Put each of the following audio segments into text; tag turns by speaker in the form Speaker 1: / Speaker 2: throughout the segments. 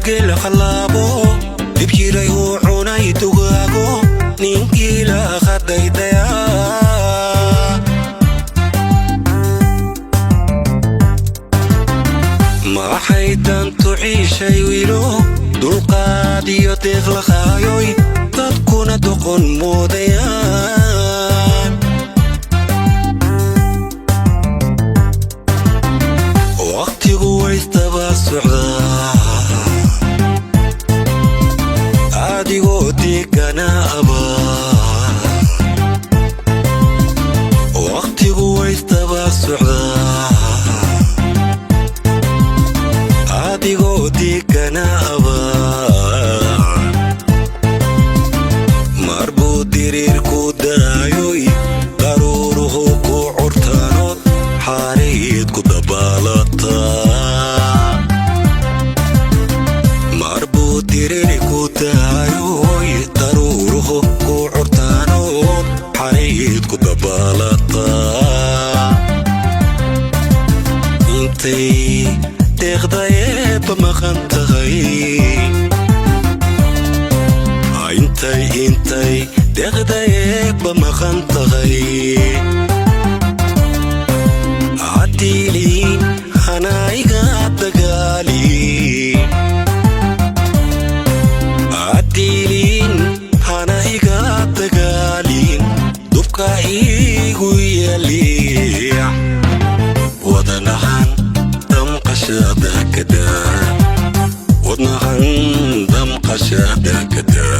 Speaker 1: gel khalaabo dibkiray uu cunay dugaago ninkii la qadaydaya ma haydan tuciishay wiilo dulqaad iyo deeq la qaayoy dadkuna doqon moodayaan waqtigu waystaba socdaa adigoo deegana abaa waqtigu waystaba socdaa adigoo deegana abaa marbuu diriirku daayoy daruuruhu ku curtaanood xaarayd ku dabaalataa marbuu diriirku daayoy daruuruhu ku curtaanood xaarayd ku dabaalataa intay deeqdayeeba maqan tahay intay deeqdayeeba maqan tahay hadiiliin hanaiga dagaali hadiiliin hanaiga dagaalin dubka iigu yaliya wadanahan damqashada kadaa wadnahan damqashada kadaa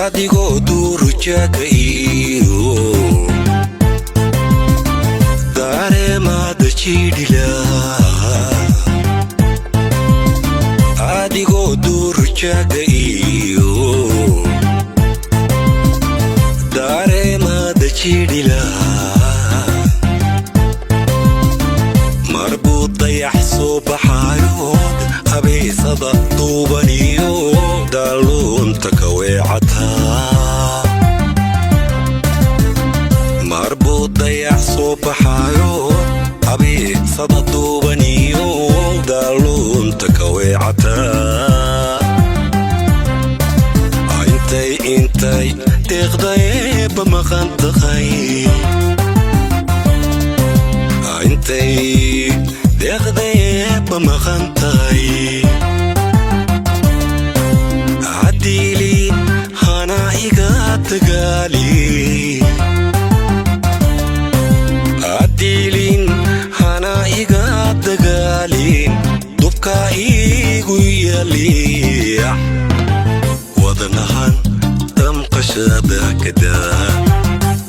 Speaker 1: adigoo duurjaaga iyo dareemaada jiidhila adigoo duurjaaga iyo dareemaada jiidhila marbuu dayax soo baxaayood habeysada duubaniyo daaluunta ka weecataa marbuu dayax soo baxaayood deeqdaye bamaqan tahay intay deeqdaye bamaqan tahay adili hana iga tagali adilin hana iga tagalin dubka igu yaliya wadnahan damqashada kada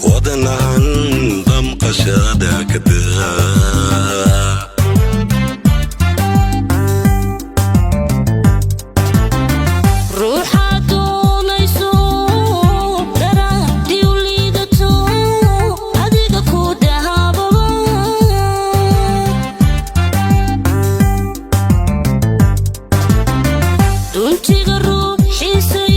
Speaker 1: wadnahan damqashada kada
Speaker 2: Don't take a rope, she say.